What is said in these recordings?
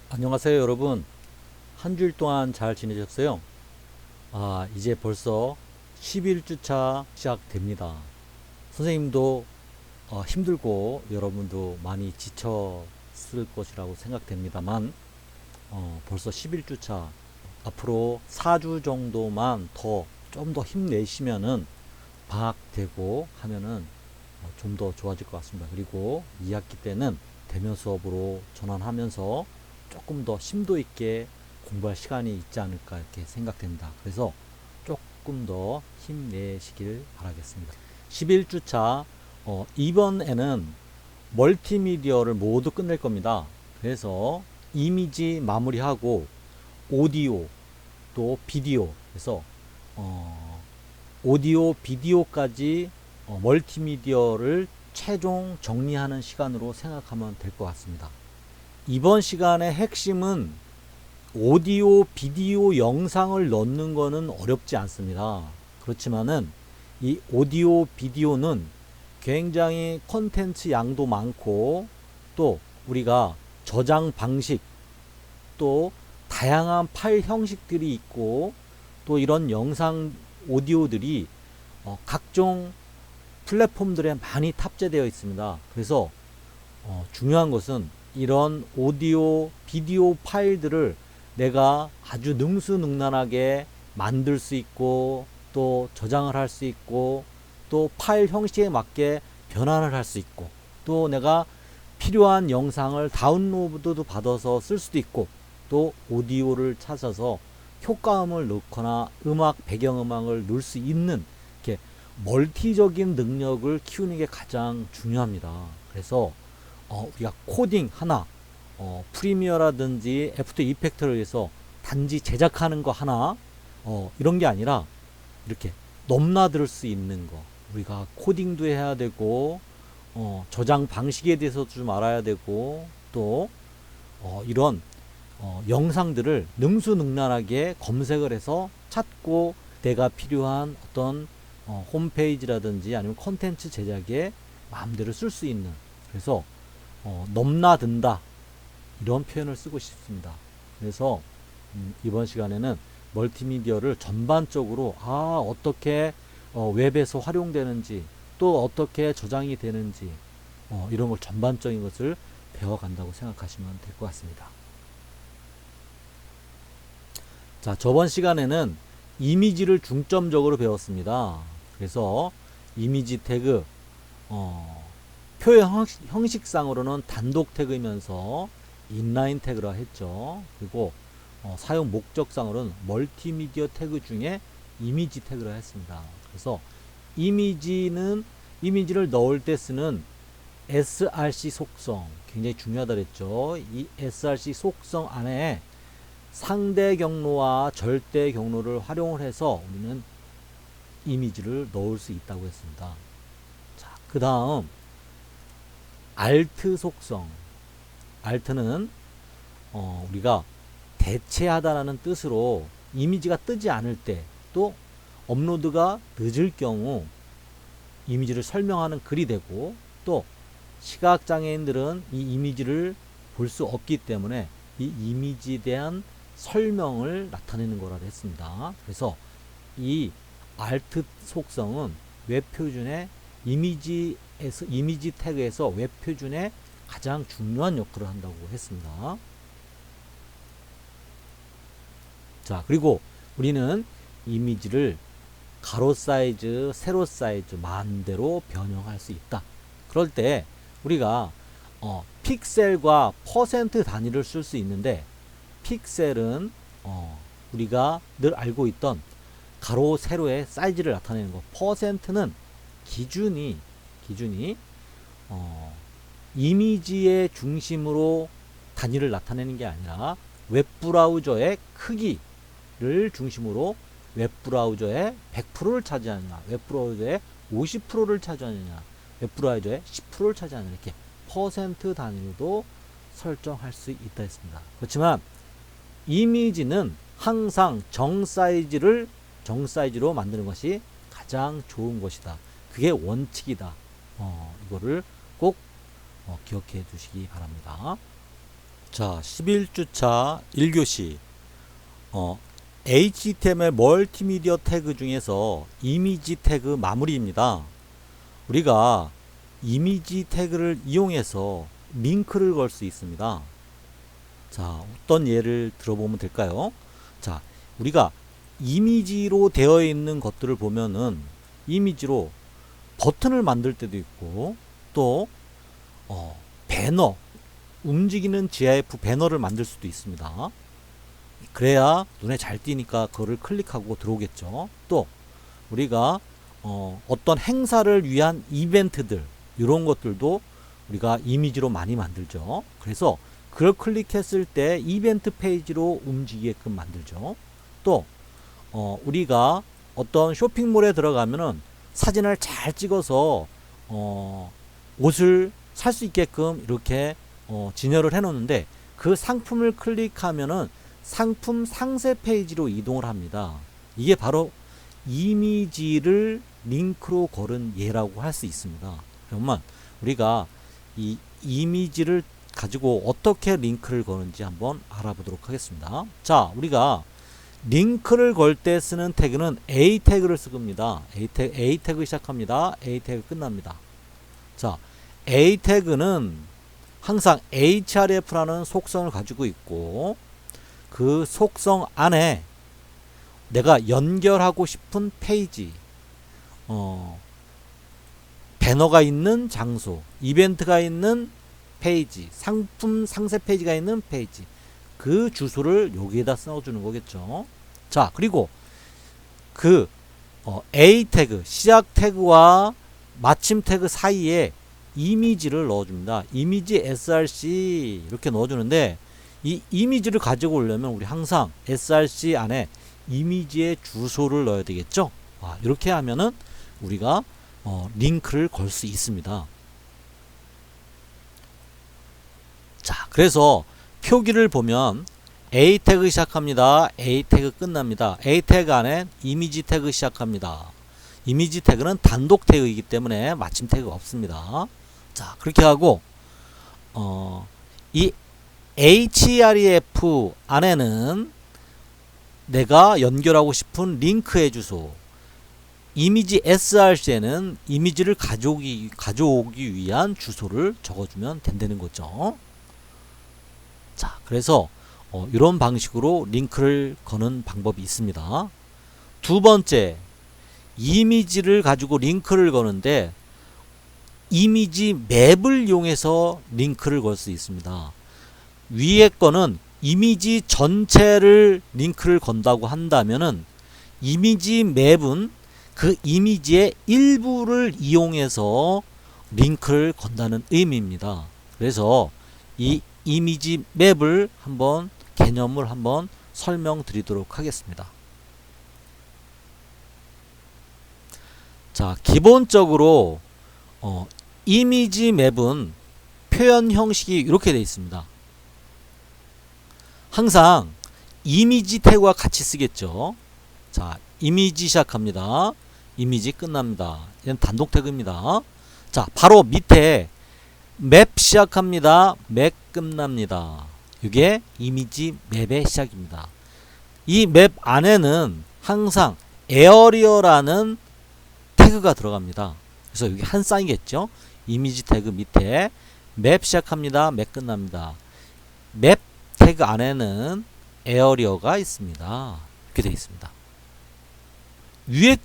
안녕하세요, 여러분. 한 주일 동안 잘 지내셨어요? 이제 벌써 11주차 시작됩니다. 선생님도 힘들고 여러분도 많이 지쳤을 것이라고 생각됩니다만, 벌써 11주차, 앞으로 4주 정도만 좀 더 힘내시면은 방학 되고 하면은 좀 더 좋아질 것 같습니다. 그리고 2학기 때는 대면 수업으로 전환하면서 조금 더 심도 있게 공부할 시간이 있지 않을까 이렇게 생각됩니다. 그래서 조금 더 힘내시길 바라겠습니다. 11주차 이번에는 멀티미디어를 모두 끝낼 겁니다. 그래서 이미지 마무리하고 오디오 또 비디오 그래서 어, 오디오 비디오까지 멀티미디어를 최종 정리하는 시간으로 생각하면 될 것 같습니다. 이번 시간의 핵심은 오디오, 비디오 영상을 넣는 거는 어렵지 않습니다. 그렇지만은 이 오디오, 비디오는 굉장히 컨텐츠 양도 많고 또 우리가 저장 방식 또 다양한 파일 형식들이 있고 또 이런 영상 오디오들이 각종 플랫폼들에 많이 탑재되어 있습니다. 그래서 중요한 것은 이런 오디오, 비디오 파일들을 내가 아주 능수능란하게 만들 수 있고 또 저장을 할 수 있고 또 파일 형식에 맞게 변환을 할 수 있고 또 내가 필요한 영상을 다운로드도 받아서 쓸 수도 있고 또 오디오를 찾아서 효과음을 넣거나 음악, 배경음악을 넣을 수 있는 이렇게 멀티적인 능력을 키우는 게 가장 중요합니다. 그래서 우리가 코딩 하나, 프리미어라든지 애프터 이펙터를 위해서 단지 제작하는 거 하나, 이런 게 아니라 이렇게 넘나들 수 있는 거. 우리가 코딩도 해야 되고, 저장 방식에 대해서도 좀 알아야 되고, 또, 이런, 영상들을 능수능란하게 검색을 해서 찾고 내가 필요한 어떤 홈페이지라든지 아니면 컨텐츠 제작에 마음대로 쓸 수 있는 그래서 넘나든다 이런 표현을 쓰고 싶습니다. 그래서 이번 시간에는 멀티미디어를 전반적으로 어떻게 웹에서 활용되는지 또 어떻게 저장이 되는지 이런 걸 전반적인 것을 배워간다고 생각하시면 될 것 같습니다. 자, 저번 시간에는 이미지를 중점적으로 배웠습니다. 그래서 이미지 태그 표현 형식상으로는 단독 태그이면서 인라인 태그라 했죠. 그리고 사용 목적상으로는 멀티미디어 태그 중에 이미지 태그라 했습니다. 그래서 이미지를 넣을 때 쓰는 src 속성 굉장히 중요하다 그랬죠. 이 src 속성 안에 상대 경로와 절대 경로를 활용을 해서 우리는 이미지를 넣을 수 있다고 했습니다. 자, 그 다음 alt 속성. alt는 우리가 대체하다라는 뜻으로 이미지가 뜨지 않을 때 또 업로드가 늦을 경우 이미지를 설명하는 글이 되고 또 시각장애인들은 이 이미지를 볼 수 없기 때문에 이 이미지에 대한 설명을 나타내는 거라 했습니다. 그래서 이 alt 속성은 웹표준의 이미지 태그에서 웹표준에 가장 중요한 역할을 한다고 했습니다. 자, 그리고 우리는 이미지를 가로 사이즈, 세로 사이즈 마음대로 변형할 수 있다. 그럴 때 우리가 픽셀과 퍼센트 단위를 쓸 수 있는데 픽셀은 우리가 늘 알고 있던 가로, 세로의 사이즈를 나타내는 거. 퍼센트는 기준이 이미지의 중심으로 단위를 나타내는 게 아니라 웹브라우저의 크기를 중심으로 웹브라우저의 100%를 차지하느냐, 웹브라우저의 50%를 차지하느냐, 웹브라우저의 10%를 차지하느냐 이렇게 퍼센트 단위로도 설정할 수 있다 했습니다. 그렇지만 이미지는 항상 정사이즈로 만드는 것이 가장 좋은 것이다. 그게 원칙이다. 이거를 꼭 기억해 두시기 바랍니다. 자, 11주차 1교시 HTML 멀티미디어 태그 중에서 이미지 태그 마무리입니다. 우리가 이미지 태그를 이용해서 링크를 걸 수 있습니다. 자, 어떤 예를 들어보면 될까요? 자, 우리가 이미지로 되어 있는 것들을 보면은 이미지로 버튼을 만들 때도 있고 또 배너, 움직이는 GIF 배너를 만들 수도 있습니다. 그래야 눈에 잘 띄니까 그거를 클릭하고 들어오겠죠. 또 우리가 어떤 행사를 위한 이벤트들, 이런 것들도 우리가 이미지로 많이 만들죠. 그래서 그걸 클릭했을 때 이벤트 페이지로 움직이게끔 만들죠. 또 우리가 어떤 쇼핑몰에 들어가면은 사진을 잘 찍어서 옷을 살 수 있게끔 이렇게 진열을 해 놓는데, 그 상품을 클릭하면은 상품 상세 페이지로 이동을 합니다. 이게 바로 이미지를 링크로 걸은 예라고 할 수 있습니다. 그러면 우리가 이 이미지를 가지고 어떻게 링크를 거는지 한번 알아보도록 하겠습니다. 자, 우리가 링크를 걸 때 쓰는 태그는 A 태그를 쓰겁니다. A 태그 시작합니다. A 태그 끝납니다. 자, A 태그는 항상 href라는 속성을 가지고 있고, 그 속성 안에 내가 연결하고 싶은 페이지, 배너가 있는 장소, 이벤트가 있는 페이지, 상품 상세 페이지가 있는 페이지, 그 주소를 여기에다 써주는 거겠죠. 자, 그리고 그 A 태그, 시작 태그와 마침 태그 사이에 이미지를 넣어줍니다. 이미지 src 이렇게 넣어주는데, 이 이미지를 가지고 오려면 우리 항상 src 안에 이미지의 주소를 넣어야 되겠죠. 이렇게 하면은 우리가 링크를 걸 수 있습니다. 자, 그래서 표기를 보면 A 태그 시작합니다. A 태그 끝납니다. A 태그 안에 이미지 태그 시작합니다. 이미지 태그는 단독 태그이기 때문에 마침 태그가 없습니다. 자, 그렇게 하고 이 href 안에는 내가 연결하고 싶은 링크의 주소, 이미지 src에는 이미지를 가져오기 위한 주소를 적어주면 된다는 거죠. 자, 그래서 이런 방식으로 링크를 거는 방법이 있습니다. 두 번째, 이미지를 가지고 링크를 거는데 이미지 맵을 이용해서 링크를 걸 수 있습니다. 위에 거는 이미지 전체를 링크를 건다고 한다면은, 이미지 맵은 그 이미지의 일부를 이용해서 링크를 건다는 의미입니다. 그래서 이 이미지 맵을 한번 개념을 한번 설명드리도록 하겠습니다. 자, 기본적으로 이미지 맵은 표현 형식이 이렇게 되어 있습니다. 항상 이미지 태그와 같이 쓰겠죠. 자, 이미지 시작합니다. 이미지 끝납니다. 이건 단독 태그입니다. 자, 바로 밑에 맵 시작합니다. 맵 끝납니다. 이게 이미지 맵의 시작입니다. 이 맵 안에는 항상 에어리어라는 태그가 들어갑니다. 그래서 여기 한 쌍이겠죠. 이미지 태그 밑에 맵 시작합니다. 맵 끝납니다. 맵 태그 안에는 에어리어가 있습니다. 이렇게 되어 있습니다. 위에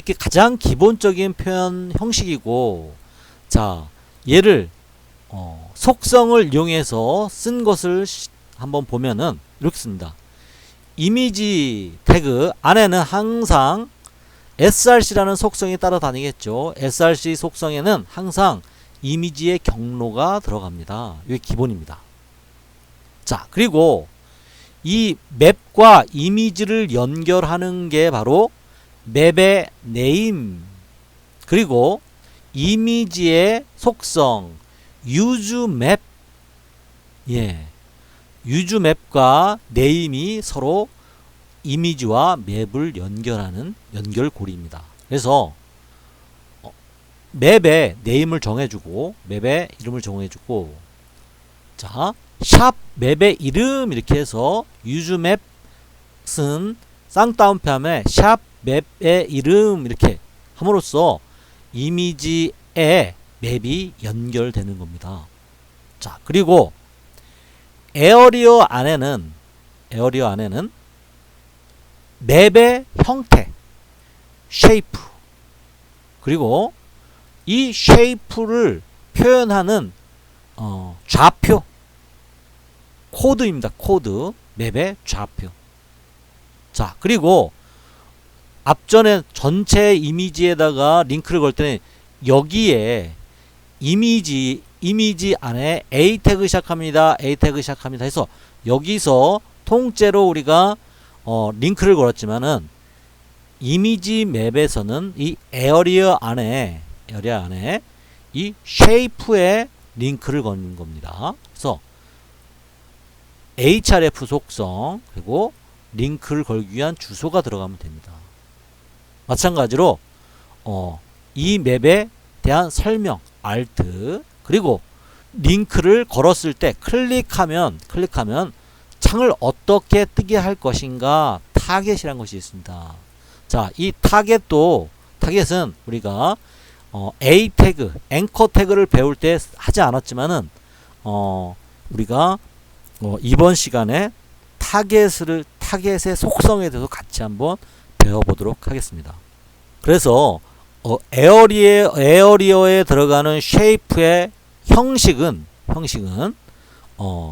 게 가장 기본적인 표현 형식이고, 자, 얘를 속성을 이용해서 쓴 것을 한번 보면은 이렇게 씁니다. 이미지 태그 안에는 항상 src라는 속성이 따라다니겠죠. src 속성에는 항상 이미지의 경로가 들어갑니다. 이게 기본입니다. 자, 그리고 이 맵과 이미지를 연결하는 게 바로 맵의 네임, 그리고 이미지의 속성 유즈맵, 유즈맵과 네임이 서로 이미지와 맵을 연결하는 연결고리입니다. 그래서 맵의 네임을 정해주고 맵의 이름을 정해주고, 자, 샵 맵의 이름 이렇게 해서 유즈맵은 쌍따옴표함에 샵 맵의 이름 이렇게 함으로써 이미지에 맵이 연결되는 겁니다. 자, 그리고 에어리어 안에는 맵의 형태, 쉐이프, 그리고 이 쉐이프를 표현하는 좌표, 코드입니다. 코드, 맵의 좌표. 자, 그리고 앞전에 전체 이미지에다가 링크를 걸 때는 여기에 이미지 안에 A 태그 시작합니다. A 태그 시작합니다. 해서 여기서 통째로 우리가 링크를 걸었지만은 이미지 맵에서는 이 에어리어 안에 이 쉐이프에 링크를 거는 겁니다. 그래서 href 속성 그리고 링크를 걸기 위한 주소가 들어가면 됩니다. 마찬가지로 이 맵에 대한 설명 Alt 그리고 링크를 걸었을 때 클릭하면 창을 어떻게 뜨게 할 것인가 타겟이라는 것이 있습니다. 자, 이 타겟은 우리가 A 태그, 앵커 태그를 배울 때 하지 않았지만은 우리가 이번 시간에 타겟의 속성에 대해서 같이 한번 배워보도록 하겠습니다. 그래서 에어리어에 들어가는 쉐이프의 형식은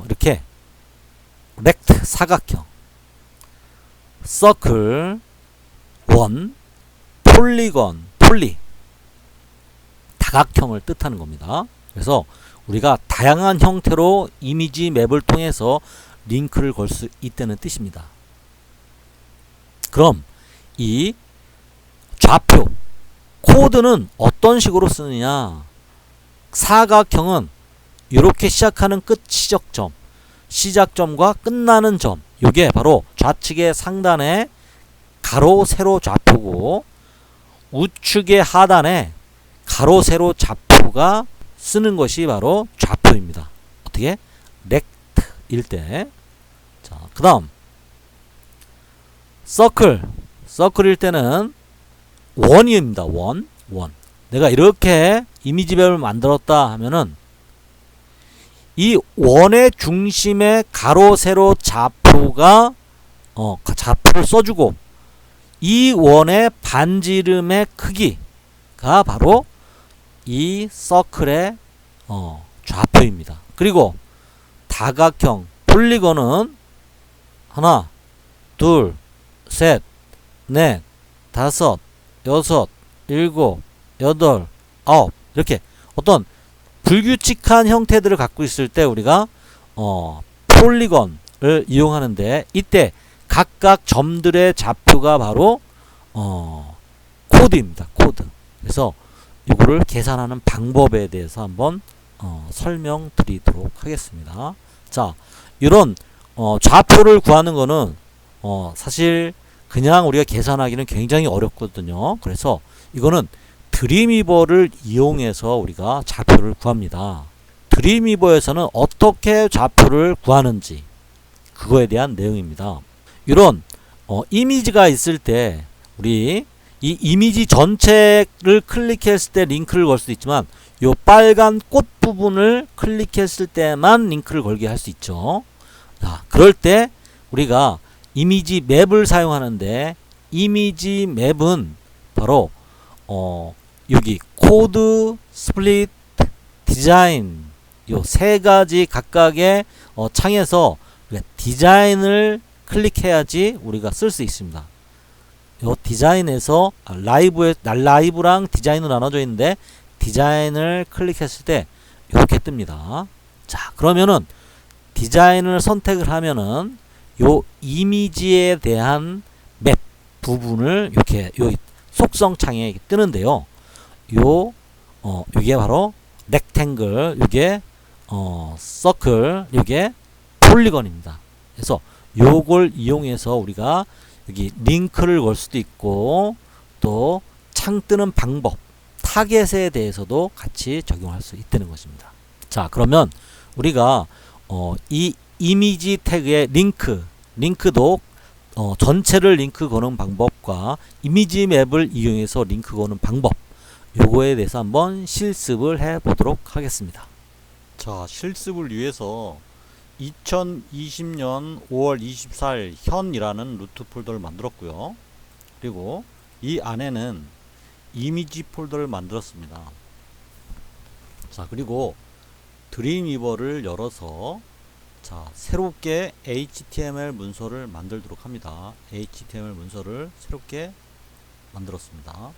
이렇게 렉트 사각형, 서클, 원, 폴리건, 다각형을 뜻하는 겁니다. 그래서 우리가 다양한 형태로 이미지 맵을 통해서 링크를 걸 수 있다는 뜻입니다. 그럼 이 좌표 코드는 어떤 식으로 쓰느냐? 사각형은 이렇게 시작하는 끝 시작점, 시작점과 끝나는 점, 이게 바로 좌측의 상단에 가로 세로 좌표고 우측의 하단에 가로 세로 좌표가 쓰는 것이 바로 좌표입니다. 어떻게? 렉트일 때. 자, 그 다음 서클일 때는 원입니다. 원. 내가 이렇게 이미지 맵을 만들었다 하면은 이 원의 중심에 가로 세로 좌표가 좌표를 써주고 이 원의 반지름의 크기가 바로 이 서클의 좌표입니다. 그리고 다각형 폴리건은 하나, 둘, 셋, 넷, 다섯, 여섯, 일곱, 여덟, 아홉 이렇게 어떤 불규칙한 형태들을 갖고 있을 때 우리가 폴리건을 이용하는데 이때 각각 점들의 좌표가 바로 코드입니다. 코드. 그래서 이거를 계산하는 방법에 대해서 한번 설명드리도록 하겠습니다. 자, 이런 좌표를 구하는 거는 사실 그냥 우리가 계산하기는 굉장히 어렵거든요. 그래서 이거는 드림위버를 이용해서 우리가 좌표를 구합니다. 드림위버에서는 어떻게 좌표를 구하는지 그거에 대한 내용입니다. 이런 이미지가 있을 때 우리 이 이미지 전체를 클릭했을 때 링크를 걸 수도 있지만 요 빨간 꽃 부분을 클릭했을 때만 링크를 걸게 할 수 있죠. 자, 그럴 때 우리가 이미지 맵을 사용하는데 이미지 맵은 바로 여기 코드, 스플릿, 디자인 요 세 가지 각각의 창에서 디자인을 클릭해야지 우리가 쓸 수 있습니다. 요 디자인에서 라이브랑 디자인으로 나눠져 있는데 디자인을 클릭했을 때 이렇게 뜹니다. 자, 그러면은 디자인을 선택을 하면은 요 이미지에 대한 맵 부분을 이렇게 요 속성 창에 뜨는데요. 요게 바로 렉탱글, 요게 서클, 요게 폴리건입니다. 그래서 요걸 이용해서 우리가 여기 링크를 걸 수도 있고 또 창 뜨는 방법, 타겟에 대해서도 같이 적용할 수 있다는 것입니다. 자, 그러면 우리가 이 이미지 태그의 링크도 전체를 링크 거는 방법과 이미지 맵을 이용해서 링크 거는 방법, 요거에 대해서 한번 실습을 해 보도록 하겠습니다. 자, 실습을 위해서 2020년 5월 24일 현이라는 루트 폴더를 만들었고요. 그리고 이 안에는 이미지 폴더를 만들었습니다. 자, 그리고 드림위버를 열어서 자, 새롭게 HTML 문서를 만들도록 합니다. HTML 문서를 새롭게 만들었습니다.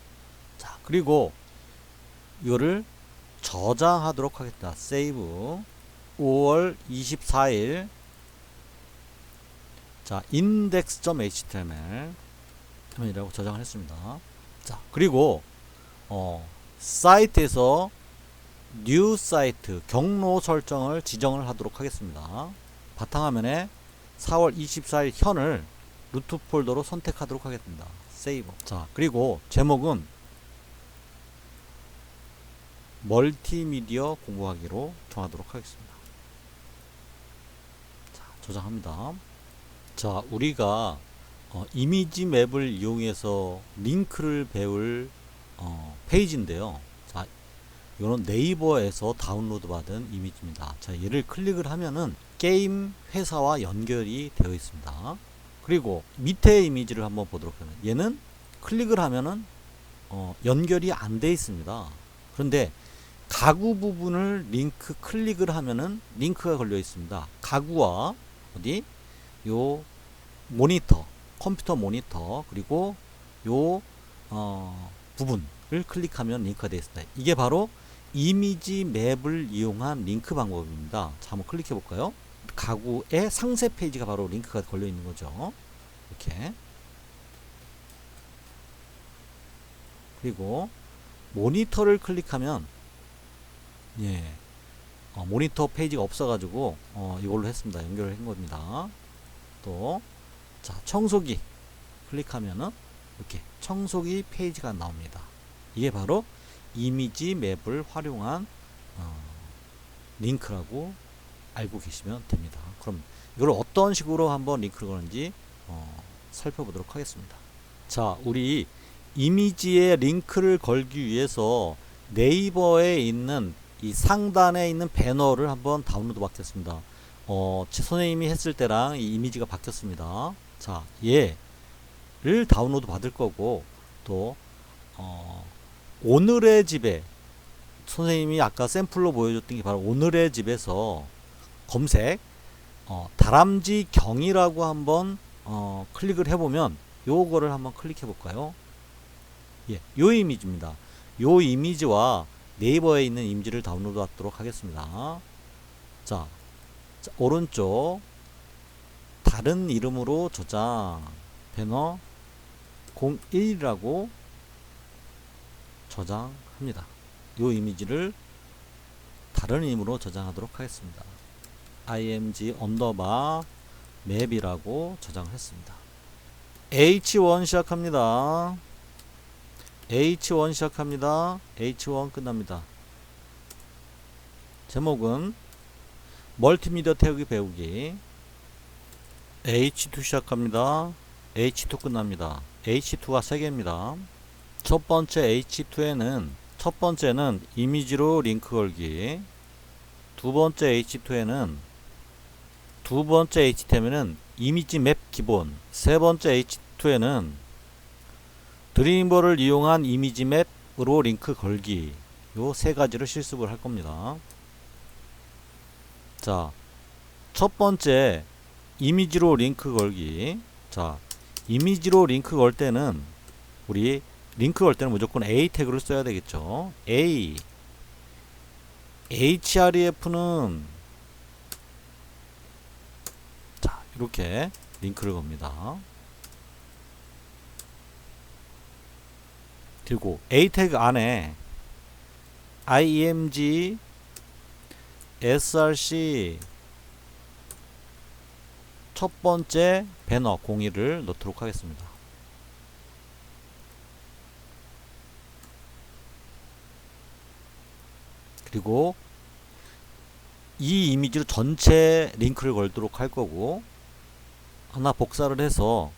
자, 그리고 이거를 저장하도록 하겠다. 세이브 5월 24일 자, index.html 이라고 저장을 했습니다. 자, 그리고 사이트에서 뉴 사이트 경로 설정을 지정을 하도록 하겠습니다. 바탕화면에 4월 24일 현을 루트 폴더로 선택하도록 하겠습니다. 세이브. 자, 그리고 제목은 멀티미디어 공부하기로 정하도록 하겠습니다. 자, 저장합니다. 자, 우리가 이미지 맵을 이용해서 링크를 배울 페이지인데요. 자, 이거는 네이버에서 다운로드 받은 이미지입니다. 자, 얘를 클릭을 하면은 게임 회사와 연결이 되어 있습니다. 그리고 밑에 이미지를 한번 보도록 하면 얘는 클릭을 하면은 연결이 안 되어 있습니다. 그런데 가구 부분을 링크 클릭을 하면은 링크가 걸려 있습니다. 가구와 어디 요 모니터, 컴퓨터 모니터, 그리고 요 부분을 클릭하면 링크가 되어 있습니다. 이게 바로 이미지 맵을 이용한 링크 방법입니다. 자, 한번 클릭해 볼까요? 가구의 상세 페이지가 바로 링크가 걸려 있는 거죠. 이렇게. 그리고 모니터를 클릭하면 예, 모니터 페이지가 없어가지고 이걸로 했습니다. 연결을 한 겁니다. 또 자, 청소기 클릭하면은 이렇게 청소기 페이지가 나옵니다. 이게 바로 이미지 맵을 활용한 링크라고 알고 계시면 됩니다. 그럼 이걸 어떤 식으로 한번 링크를 거는지 살펴보도록 하겠습니다. 자, 우리 이미지에 링크를 걸기 위해서 네이버에 있는 이 상단에 있는 배너를 한번 다운로드 받겠습니다. 선생님이 했을 때랑 이 이미지가 바뀌었습니다. 자, 얘를 다운로드 받을 거고, 또 오늘의 집에 선생님이 아까 샘플로 보여줬던 게 바로 오늘의 집에서 검색 다람쥐 경이라고 한번 클릭을 해보면 요거를 한번 클릭해 볼까요? 예, 요 이미지입니다. 요 이미지와 네이버에 있는 이미지를 다운로드 하도록 하겠습니다. 자, 오른쪽 다른 이름으로 저장 배너 01이라고 저장합니다. 요 이미지를 다른 이름으로 저장하도록 하겠습니다. img _맵이라고 저장했습니다. h1 시작합니다. h1 시작합니다. h1 끝납니다. 제목은 멀티미디어 태우기 배우기. h2 시작합니다. h2 끝납니다. h2가 3개입니다. 첫 번째는 이미지로 링크 걸기. 두 번째 HTML은 이미지 맵 기본. 세 번째 H2에는 드림위버를 이용한 이미지 맵으로 링크 걸기. 요 세 가지를 실습을 할 겁니다. 자, 첫 번째 이미지로 링크 걸기. 자, 이미지로 링크 걸 때는 우리 링크 걸 때는 무조건 A 태그를 써야 되겠죠. A href는 자, 이렇게 링크를 겁니다. 그리고 A 태그 안에 img src 첫 번째 배너 01을 넣도록 하겠습니다. 그리고 이 이미지로 전체 링크를 걸도록 할 거고, 하나 복사를 해서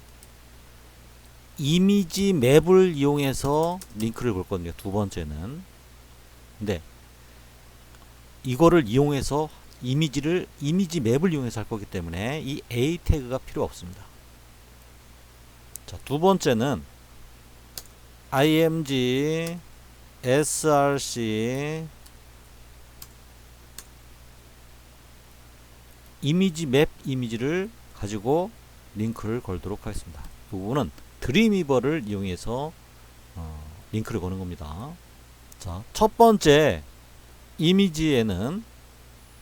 이미지 맵을 이용해서 링크를 걸 거거든요. 두 번째는. 근데 이거를 이용해서 이미지 맵을 이용해서 할 거기 때문에 이 A 태그가 필요 없습니다. 자, 두 번째는 img src 이미지 맵 이미지를 가지고 링크를 걸도록 하겠습니다. 이 부분은 드림위버를 이용해서 링크를 거는 겁니다. 자, 첫 번째 이미지에는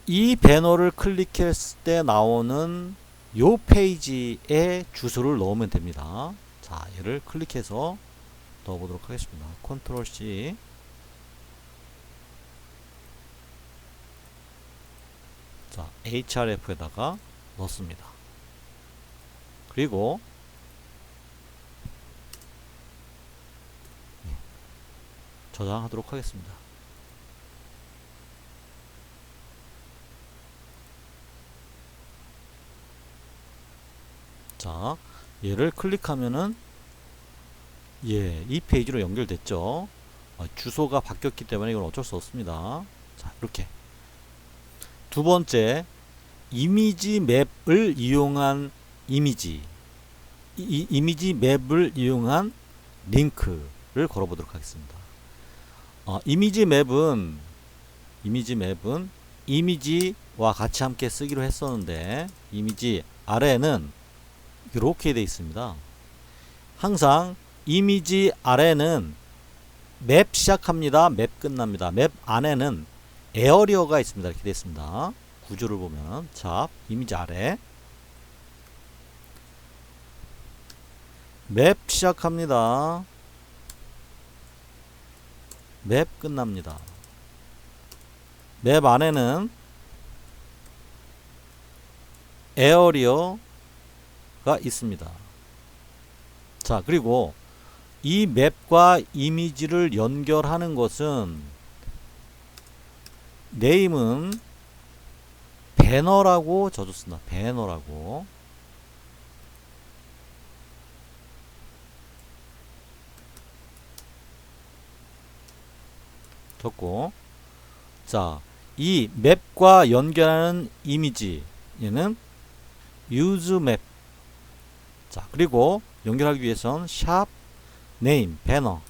이 배너를 클릭했을 때 나오는 요 페이지에 주소를 넣으면 됩니다. 자, 얘를 클릭해서 넣어보도록 하겠습니다. 컨트롤 C. 자, href에다가 넣습니다. 그리고 저장하도록 하겠습니다. 자, 얘를 클릭하면은 이 페이지로 연결됐죠. 주소가 바뀌었기 때문에 이건 어쩔 수 없습니다. 자, 이렇게 두 번째 이미지 맵을 이용한 이미지 맵을 이용한 링크를 걸어보도록 하겠습니다. 이미지 맵은 이미지와 같이 함께 쓰기로 했었는데 이미지 아래는 이렇게 되어 있습니다. 항상 이미지 아래는 맵 시작합니다. 맵 끝납니다. 맵 안에는 에어리어가 있습니다. 이렇게 되어 있습니다. 구조를 보면 자, 이미지 아래 맵 시작합니다. 맵 끝납니다. 맵 안에는 에어리어가 있습니다. 자, 그리고 이 맵과 이미지를 연결하는 것은 네임은 배너라고 적었습니다. 배너라고. 적고, 자, 이 맵과 연결하는 이미지 얘는 use map. 자, 그리고 연결하기 위해선 샵 네임 배너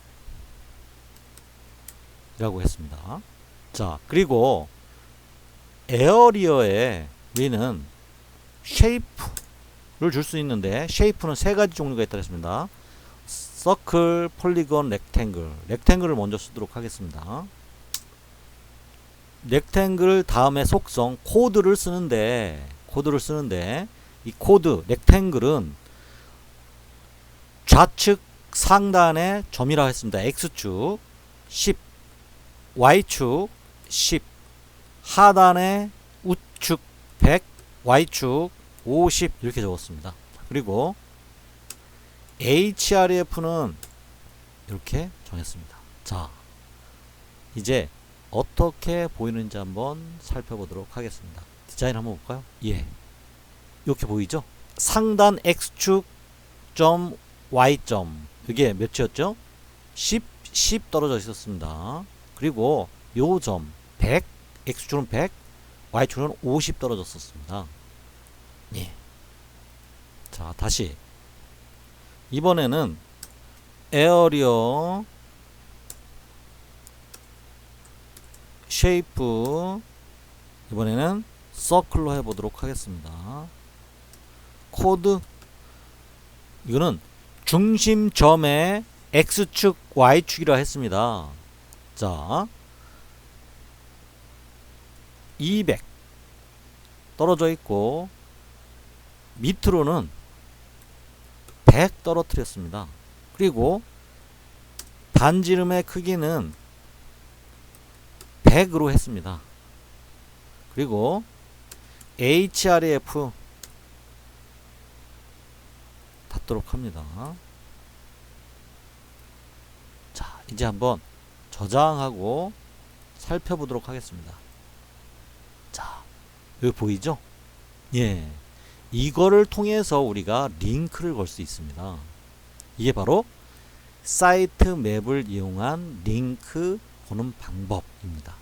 이라고 했습니다. 자, 그리고 에어리어에 우리는 쉐이프를 줄 수 있는데 쉐이프는 세 가지 종류가 있다고 했습니다. 서클, 폴리건, 렉탱글. 렉탱글을 먼저 쓰도록 하겠습니다. 렉탱글 다음에 속성 코드를 쓰는데 이 코드 렉탱글은 좌측 상단에 점이라고 했습니다. X축 10, Y축 10, 하단에 우측 100, Y축 50 이렇게 적었습니다. 그리고 href는 이렇게 정했습니다. 자, 이제 어떻게 보이는지 한번 살펴보도록 하겠습니다. 디자인 한번 볼까요? 예, 이렇게 보이죠? 상단 X축 점 Y점 이게 몇이었죠? 10 떨어져 있었습니다. 그리고 요 점 100, X축은 100, Y축은 50 떨어졌었습니다. 예. 자, 다시 이번에는 에어리어 쉐이프 이번에는 서클로 해보도록 하겠습니다. 코드 이거는 중심점의 X축 Y축이라 했습니다. 자, 200 떨어져 있고 밑으로는 100 떨어뜨렸습니다. 그리고 반지름의 크기는 100으로 했습니다. 그리고 href 닫도록 합니다. 자, 이제 한번 저장하고 살펴보도록 하겠습니다. 자, 여기 보이죠? 예. 이거를 통해서 우리가 링크를 걸 수 있습니다. 이게 바로 사이트 맵을 이용한 링크 거는 방법입니다.